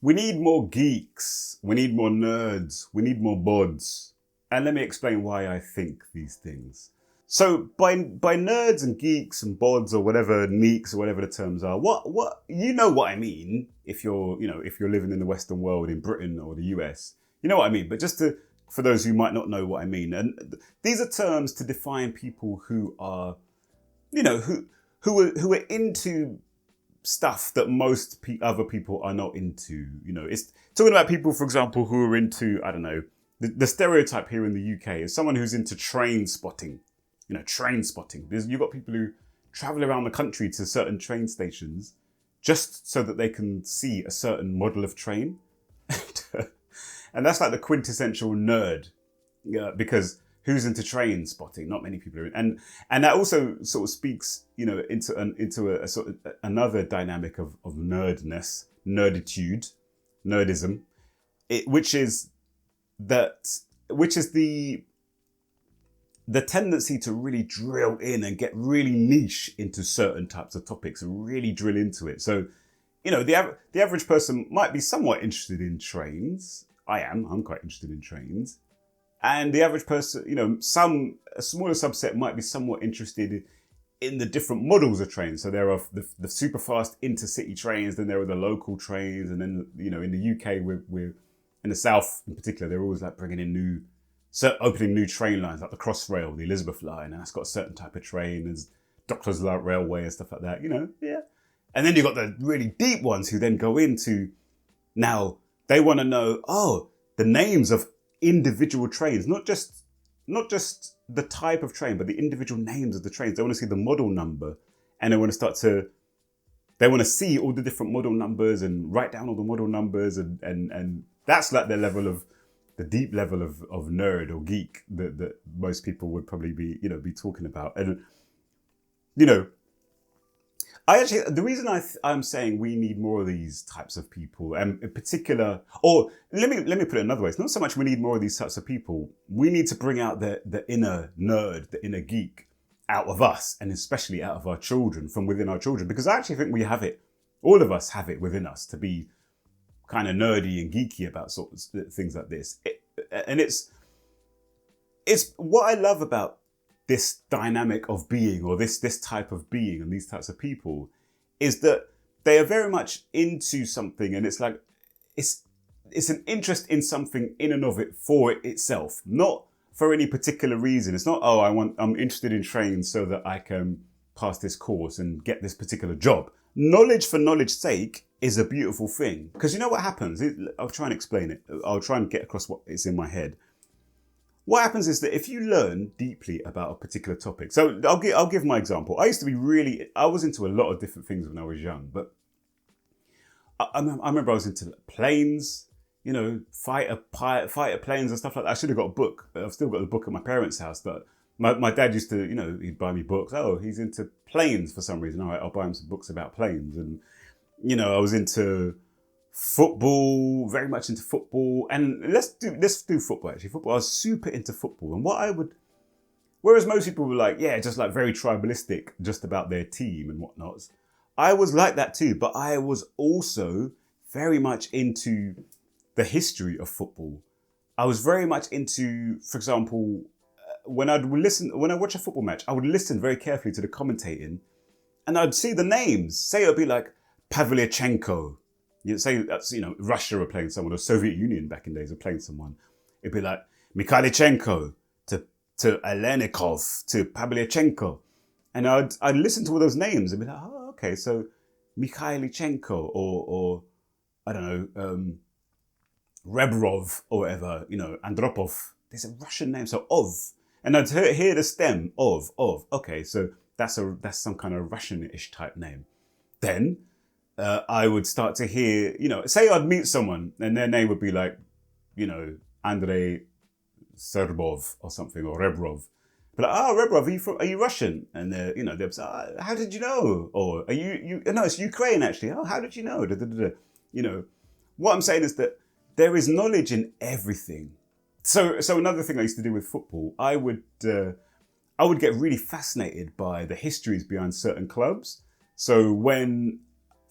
We need more geeks. We need more nerds. We need more bods. And let me explain why I think these things. So by nerds and geeks and bods or whatever, neeks or whatever the terms are, what you know what I mean if you're living in the Western world, in Britain or the US, you know what I mean. But for those who might not know what I mean, and these are terms to define people who are, who are into stuff that most other people are not into. It's talking about people, for example, who are into, I don't know, the stereotype here in the UK is someone who's into train spotting. Train spotting. You've got people who travel around the country to certain train stations just so that they can see a certain model of train. And that's like the quintessential nerd, because who's into train spotting? Not many people are. And that also sort of speaks, into a sort of another dynamic of nerdness, nerditude, nerdism, which is the tendency to really drill in and get really niche into certain types of topics and really drill into it. So, the average person might be somewhat interested in trains. I'm quite interested in trains. And the average person, a smaller subset might be somewhat interested in the different models of trains. So there are the super fast intercity trains, then there are the local trains. And then, in the UK, we're in the South in particular, they're always like bringing in opening new train lines, like the Crossrail, the Elizabeth line, and that's got a certain type of train. There's Doctors' Railway and stuff like that, yeah. And then you've got the really deep ones who then go into, now they want to know, the names of individual trains, not just the type of train, but the individual names of the trains. They want to see the model number, and they want to see all the different model numbers and write down all the model numbers, and that's like the deep level of nerd or geek that most people would probably be talking about. And the reason I'm saying we need more of these types of people, and in particular, or let me put it another way, it's not so much we need more of these types of people. We need to bring out the inner nerd, the inner geek out of us, and especially out of our children, from within our children, because I actually think we have it. All of us have it within us to be kind of nerdy and geeky about sort of things like this. And it's what I love about this dynamic of being, or this type of being and these types of people, is that they are very much into something, and it's like it's an interest in something in and of it for itself, not for any particular reason. It's not, I'm interested in trains so that I can pass this course and get this particular job. Knowledge for knowledge's sake is a beautiful thing, because you know what happens? I'll try and explain it. I'll try and get across what is in my head. What happens is that if you learn deeply about a particular topic, so I'll give my example. I was into a lot of different things when I was young, but I remember I was into planes, fighter planes and stuff like that. I should have got a book. I've still got the book at my parents' house that my dad used to, he'd buy me books. Oh, he's into planes for some reason. All right, I'll buy him some books about planes. And, I was into football, very much into football. And let's do football, actually. Football, I was super into football. And whereas most people were like, yeah, just like very tribalistic, just about their team and whatnot. I was like that too, but I was also very much into the history of football. I was very much into, for example, when I watch a football match, I would listen very carefully to the commentating, and I'd see the names. Say it would be like Pavlyuchenko. Say that's, Russia are playing someone, or Soviet Union back in days are playing someone. It'd be like Mikhailichenko to Alenikov to Pavlyuchenko. And I'd listen to all those names and be like, oh, okay, so Mikhailichenko or I don't know, Rebrov or whatever, Andropov. There's a Russian name, so Ov. And I'd hear the stem of. Okay, so that's some kind of Russian-ish type name. Then I would start to hear, say I'd meet someone and their name would be like, Andrei Serbov or something, or Rebrov. But like, Rebrov, are you Russian? And they'll say, how did you know? Or are you? No, it's Ukraine actually. Oh, how did you know? What I'm saying is that there is knowledge in everything. So another thing I used to do with football, I would get really fascinated by the histories behind certain clubs. So when,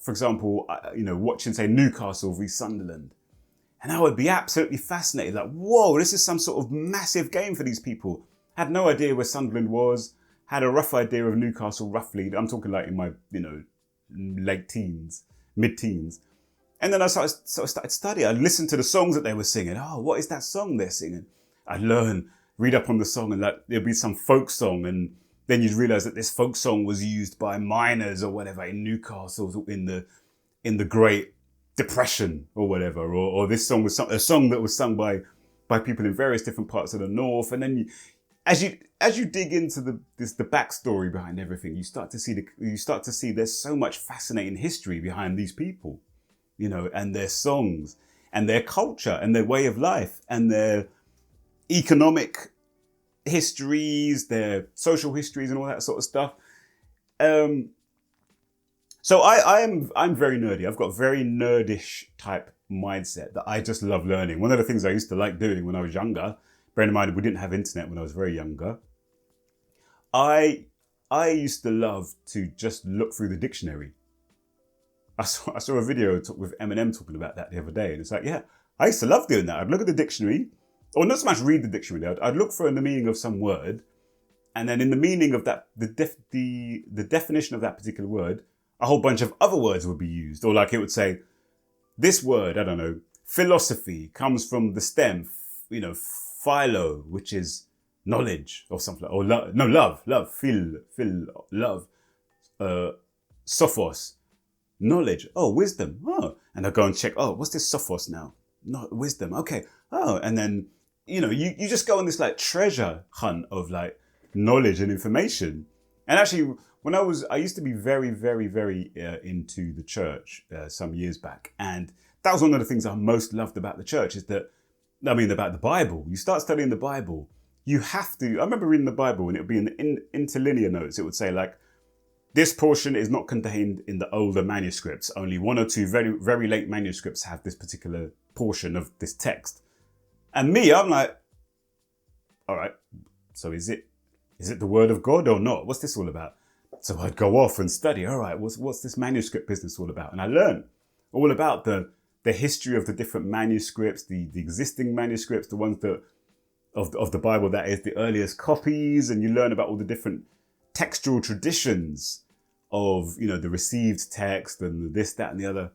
for example, watching, say, Newcastle v Sunderland. And I would be absolutely fascinated, like, whoa, this is some sort of massive game for these people. Had no idea where Sunderland was, had a rough idea of Newcastle roughly. I'm talking like in my, late teens, mid-teens. And then I started studying. I'd listen to the songs that they were singing. Oh, what is that song they're singing? I'd learn, read up on the song, and like there'd be some folk song, and then you'd realise that this folk song was used by miners or whatever in Newcastle in the Great Depression or whatever, or this song was a song that was sung by people in various different parts of the north. And then as you dig into the backstory behind everything, you start to see there's so much fascinating history behind these people, and their songs and their culture and their way of life and their economic histories, their social histories and all that sort of stuff. So I'm very nerdy. I've got a very nerdish type mindset that I just love learning. One of the things I used to like doing when I was younger, bearing in mind we didn't have internet when I was very younger, I used to love to just look through the dictionary. I saw a video with Eminem talking about that the other day, and it's like, yeah, I used to love doing that. I'd look at the dictionary, or not so much read the dictionary. I'd look for the meaning of some word, and then in the meaning of that, the definition of that particular word, a whole bunch of other words would be used. Or like it would say, this word, I don't know, philosophy comes from the stem, philo, which is knowledge or something. Or love, love. Sophos, knowledge. Oh, wisdom. Oh, and I go and check. Oh, what's this sophos now? No, wisdom. Okay. Oh, and then, you just go on this like treasure hunt of like knowledge and information. And actually, I used to be very, very, very into the church some years back. And that was one of the things I most loved about the church about the Bible. You start studying the Bible, you have to, I remember reading the Bible and it would be in the interlinear notes. It would say like, this portion is not contained in the older manuscripts. Only one or two very, very late manuscripts have this particular portion of this text. And me, I'm like, all right, so is it the word of God or not? What's this all about? So I'd go off and study. All right, what's this manuscript business all about? And I learned all about the history of the different manuscripts, the existing manuscripts, the ones that of the Bible that is the earliest copies, and you learn about all the different textual traditions of the received text and this, that, and the other.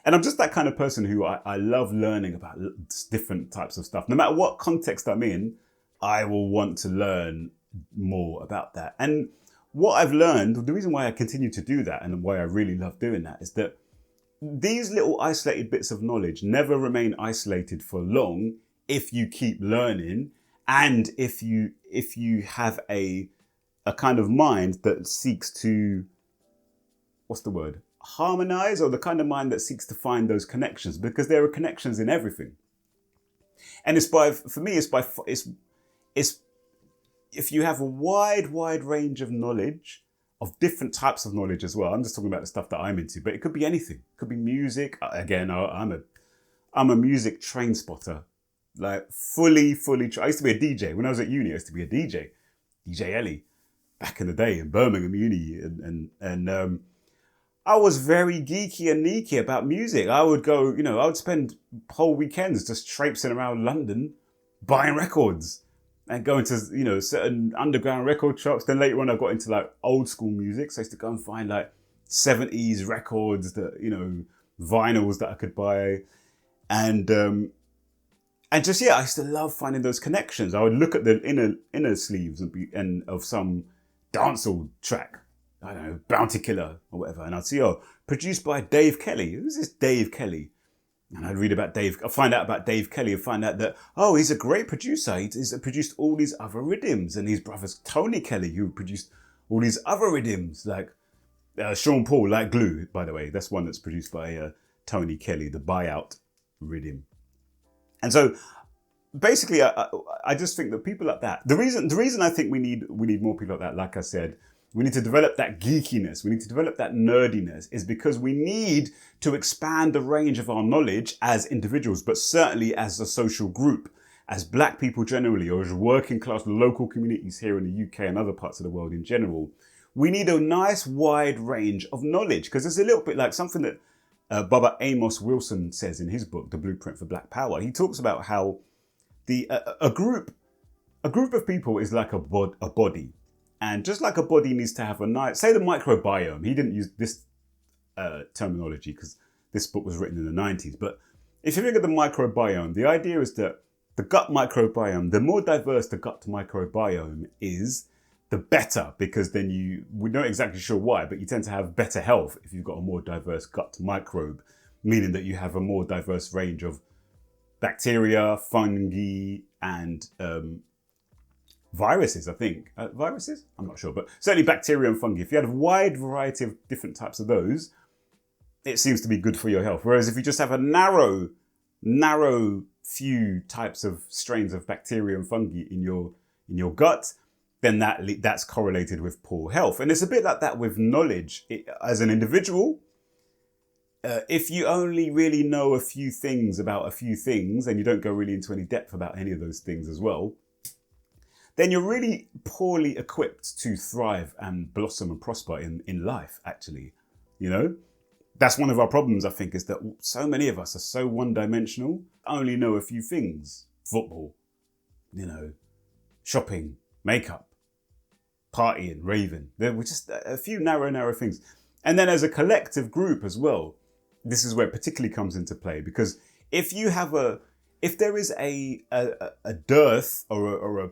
And I'm just that kind of person who I love learning about different types of stuff. No matter what context I'm in, I will want to learn more about that. And what I've learned, the reason why I continue to do that and why I really love doing that is that these little isolated bits of knowledge never remain isolated for long if you keep learning and if you have a kind of mind that seeks to, harmonize, or the kind of mind that seeks to find those connections, because there are connections in everything. And if you have a wide range of knowledge, of different types of knowledge as well. I'm just talking about the stuff that I'm into, but it could be anything. It could be music. Again, I'm a music train spotter, like fully. I used to be a DJ when I was at uni. I used to be a DJ Ellie, back in the day in Birmingham Uni, and I was very geeky and neaky about music. I would go, I would spend whole weekends just traipsing around London, buying records. And going to, certain underground record shops. Then later on, I got into like old school music. So I used to go and find like 70s records that, vinyls that I could buy. And just, I used to love finding those connections. I would look at the inner sleeves and of some dancehall track. I don't know, Bounty Killer or whatever. And I'd see, produced by Dave Kelly. Who's this Dave Kelly? And I'd read about I'd find out about Dave Kelly and find out that, he's a great producer. He's produced all these other rhythms. And his brother's Tony Kelly, who produced all these other rhythms, like Sean Paul, Like Glue, by the way. That's one that's produced by Tony Kelly, the Buyout rhythm. And so basically, I just think that people like that, the reason I think we need more people like that, like I said, we need to develop that geekiness. We need to develop that nerdiness is because we need to expand the range of our knowledge as individuals, but certainly as a social group, as Black people generally, or as working class local communities here in the UK and other parts of the world in general. We need a nice wide range of knowledge, because it's a little bit like something that Baba Amos Wilson says in his book, The Blueprint for Black Power. He talks about how a group of people is like a body. And just like a body needs to have a nice, say the microbiome, he didn't use this terminology because this book was written in the 90s. But if you think of the microbiome, the idea is that the gut microbiome, the more diverse the gut microbiome is, the better, because then we're not exactly sure why, but you tend to have better health if you've got a more diverse gut microbe, meaning that you have a more diverse range of bacteria, fungi, and viruses, I think. Viruses? I'm not sure, but certainly bacteria and fungi. If you had a wide variety of different types of those, it seems to be good for your health. Whereas if you just have a narrow few types of strains of bacteria and fungi in your gut, then that's correlated with poor health. And it's a bit like that with knowledge. As an individual, if you only really know a few things about a few things and you don't go really into any depth about any of those things as well, then you're really poorly equipped to thrive and blossom and prosper in life, actually. You know, that's one of our problems, I think, is that so many of us are so one-dimensional, only know a few things. Football, shopping, makeup, partying, raving. There were just a few narrow things. And then as a collective group as well, this is where it particularly comes into play, because if there is a dearth or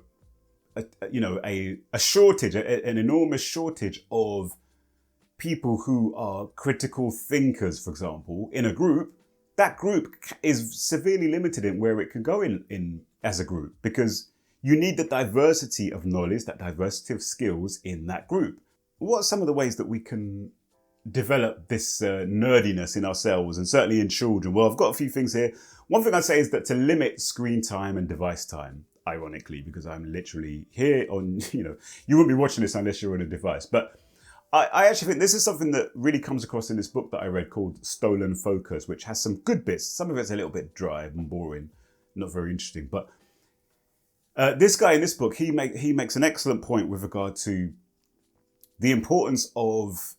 a shortage, an enormous shortage of people who are critical thinkers, for example, in a group, that group is severely limited in where it can go in as a group, because you need the diversity of knowledge, that diversity of skills in that group. What are some of the ways that we can develop this nerdiness in ourselves, and certainly in children? Well, I've got a few things here. One thing I'd say is that to limit screen time and device time, ironically, because I'm literally here on, you wouldn't be watching this unless you're on a device. But I actually think this is something that really comes across in this book that I read called Stolen Focus, which has some good bits. Some of it's a little bit dry and boring, not very interesting. But this guy in this book, he makes an excellent point with regard to the importance of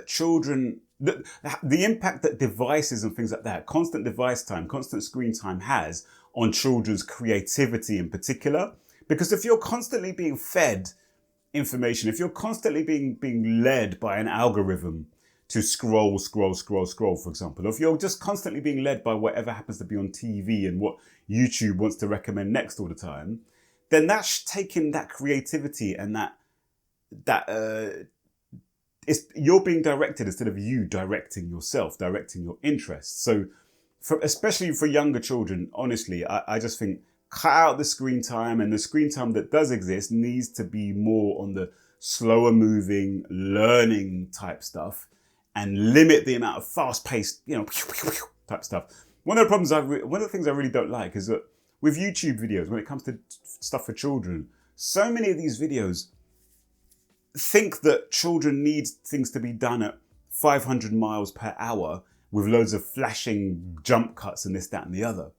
children, the impact that devices and things like that, constant device time, constant screen time has on children's creativity in particular. Because if you're constantly being fed information, if you're constantly being led by an algorithm to scroll, for example, or if you're just constantly being led by whatever happens to be on TV and what YouTube wants to recommend next all the time, then that's taking that creativity and you're being directed instead of you directing yourself, directing your interests. So especially for younger children, honestly, I just think cut out the screen time, and the screen time that does exist needs to be more on the slower moving, learning type stuff, and limit the amount of fast paced, type stuff. One of the things I really don't like is that with YouTube videos, when it comes to stuff for children, so many of these videos think that children need things to be done at 500 miles per hour with loads of flashing jump cuts and this, that, and the other.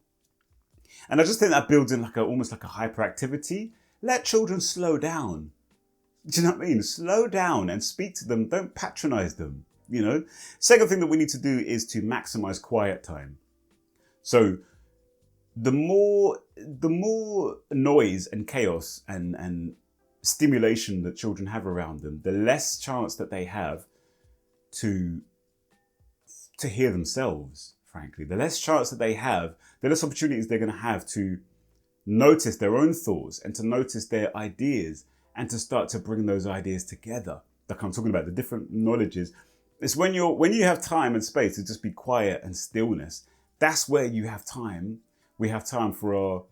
And I just think that builds in almost like a hyperactivity. Let children slow down. Do you know what I mean? Slow down and speak to them. Don't patronize them, Second thing that we need to do is to maximize quiet time. So the more noise and chaos and stimulation that children have around them, the less chance that they have to hear themselves, frankly. The less chance that they have, the less opportunities they're going to have to notice their own thoughts and to notice their ideas and to start to bring those ideas together. Like I'm talking about the different knowledges. It's when you have time and space to just be quiet and stillness, that's where you have time. We have time for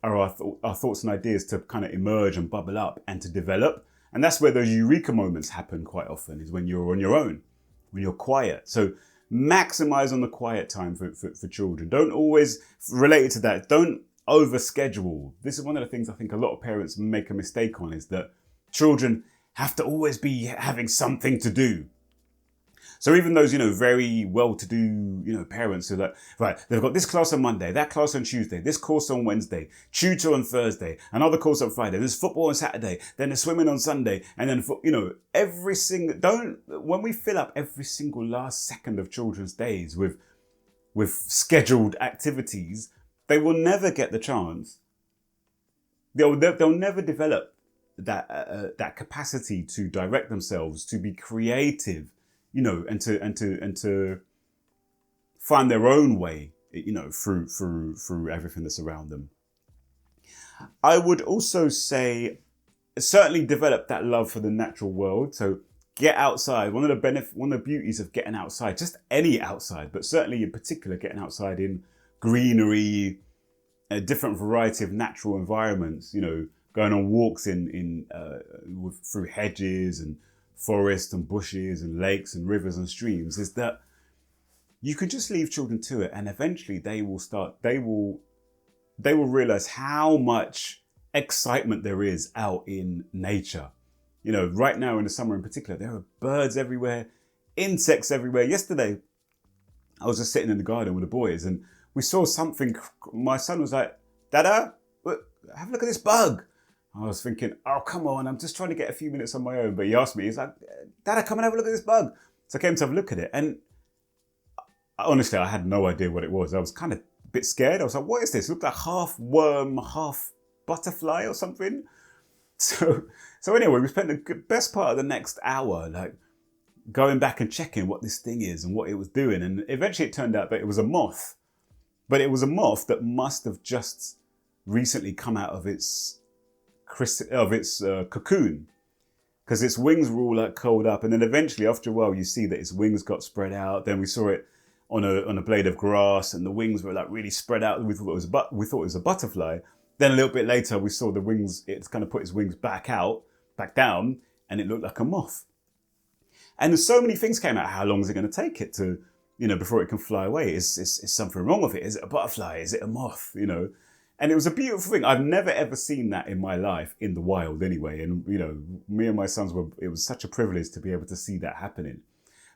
our thoughts and ideas to kind of emerge and bubble up and to develop. And that's where those eureka moments happen quite often, is when you're on your own, when you're quiet. So maximize on the quiet time for children. Don't always, related to that, don't overschedule. This is one of the things I think a lot of parents make a mistake on, is that children have to always be having something to do. So even those, very well-to-do, parents who are like, right, they've got this class on Monday, that class on Tuesday, this course on Wednesday, tutor on Thursday, another course on Friday, there's football on Saturday, then there's swimming on Sunday, and then, when we fill up every single last second of children's days with scheduled activities, they will never get the chance. They'll never develop that capacity to direct themselves, to be creative, and to find their own way, through everything that's around them. I would also say, certainly develop that love for the natural world. So get outside. One of the beauties of getting outside, just any outside, but certainly in particular getting outside in greenery, a different variety of natural environments. Going on walks through hedges and forests and bushes and lakes and rivers and streams, is that you can just leave children to it, and eventually they will realize how much excitement there is out in nature. Right now in the summer in particular, there are birds everywhere, insects everywhere. Yesterday, I was just sitting in the garden with the boys and we saw something. My son was like, "Dada, have a look at this bug." I was thinking, oh, come on, I'm just trying to get a few minutes on my own. But he asked me, he's like, "Dada, come and have a look at this bug." So I came to have a look at it. And honestly, I had no idea what it was. I was kind of a bit scared. I was like, "What is this?" It looked like half worm, half butterfly or something. So anyway, we spent the best part of the next hour, like going back and checking what this thing is and what it was doing. And eventually it turned out that it was a moth. But it was a moth that must have just recently come out of its cocoon, because its wings were all like curled up, and then eventually after a while you see that its wings got spread out. Then we saw it on a blade of grass, and the wings were like really spread out. We thought it was a butterfly. Then a little bit later we saw the wings. It's kind of put its wings back down, and it looked like a moth. And there's so many things came out. How long is it going to take it to, before it can fly away? Is something wrong with it? Is it a butterfly? Is it a moth? And it was a beautiful thing. I've never ever seen that in my life, in the wild anyway. And, me and my sons it was such a privilege to be able to see that happening.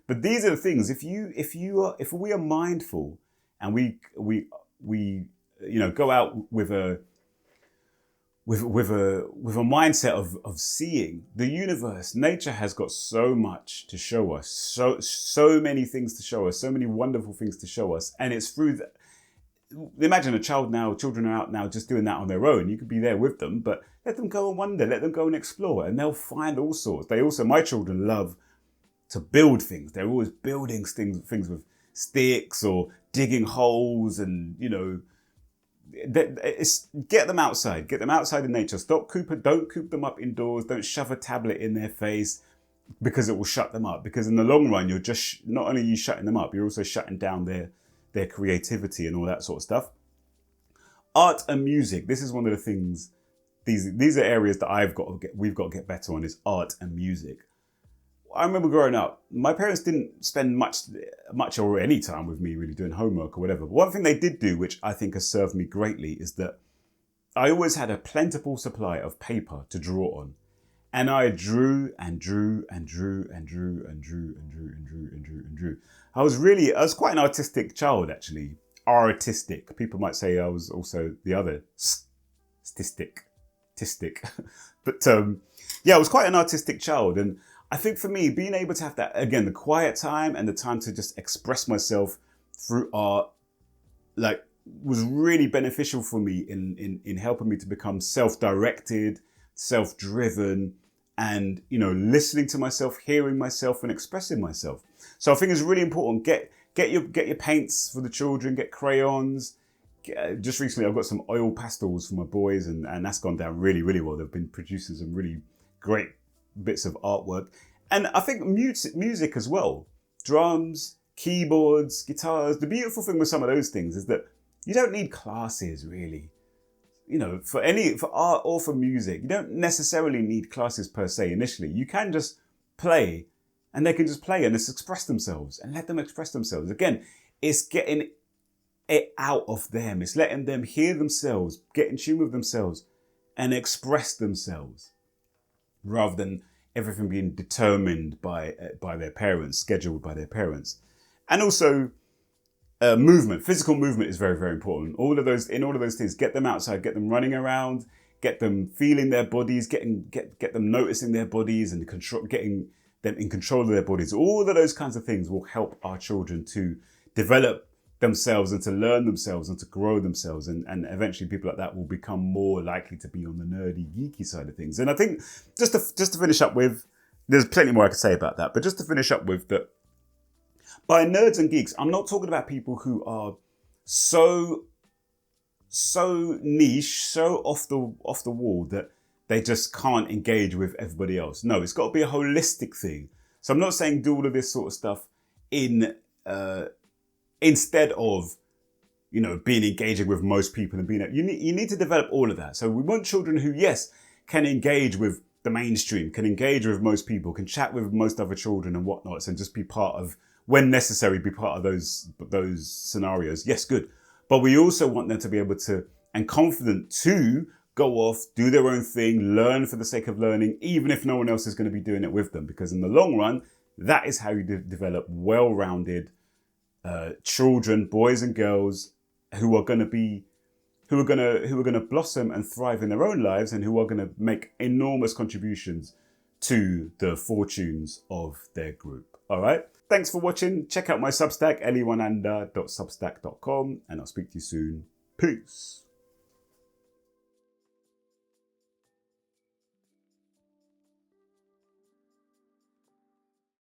But these are the things, if we are mindful and we go out with a mindset of seeing the universe, nature has got so much to show us, so many things to show us, so many wonderful things to show us. And it's through that. Imagine children are out now just doing that on their own. You could be there with them, but let them go and wander, let them go and explore, and they'll find all sorts. My children love to build things. They're always building things with sticks or digging holes, and get them outside in nature. Don't coop them up indoors. Don't shove a tablet in their face, because it will shut them up. Because in the long run, you're just not only you shutting them up, you're also shutting down their creativity and all that sort of stuff. Art and music. This is one of the things. These are areas that we've got to get better on, is art and music. I remember growing up, my parents didn't spend much or any time with me really doing homework or whatever. But one thing they did do, which I think has served me greatly, is that I always had a plentiful supply of paper to draw on. And I drew and drew and drew and drew and drew and drew and drew and drew and drew. I was quite an artistic child, actually. Artistic. People might say I was also the other statistic. But I was quite an artistic child. And I think for me, being able to have that, again, the quiet time and the time to just express myself through art, was really beneficial for me in helping me to become self-directed, self-driven, and listening to myself, hearing myself, and expressing myself. So I think it's really important. Get your paints for the children. Get crayons. Just recently, I've got some oil pastels for my boys, and that's gone down really, really well. They've been producing some really great bits of artwork. And I think music as well. Drums, keyboards, guitars. The beautiful thing with some of those things is that you don't need classes, really. For art or for music, you don't necessarily need classes per se initially. You can just play, and they can just play and just express themselves, and let them express themselves. Again, it's getting it out of them. It's letting them hear themselves, get in tune with themselves, and express themselves, rather than everything being determined by their parents, scheduled by their parents. And also movement, physical movement is very, very important. All of those things, get them outside, get them running around, get them feeling their bodies, get them noticing their bodies and getting them in control of their bodies. All of those kinds of things will help our children to develop themselves and to learn themselves and to grow themselves. And eventually people like that will become more likely to be on the nerdy, geeky side of things. And I think just to finish up with, there's plenty more I could say about that, but just to finish up with that, by nerds and geeks, I'm not talking about people who are so niche, so off the wall that they just can't engage with everybody else. No, it's got to be a holistic thing. So I'm not saying do all of this sort of stuff instead of, being engaging with most people and being, you need to develop all of that. So we want children who, yes, can engage with the mainstream, can engage with most people, can chat with most other children and whatnot, and just be part of, when necessary, be part of those scenarios. Yes, good. But we also want them to be able to, and confident to, go off, do their own thing, learn for the sake of learning, even if no one else is going to be doing it with them. Because in the long run, that is how you develop well-rounded children, boys and girls, who are going to blossom and thrive in their own lives, and who are going to make enormous contributions to the fortunes of their group. All right. Thanks for watching. Check out my Substack, eliwananda.substack.com, and I'll speak to you soon. Peace.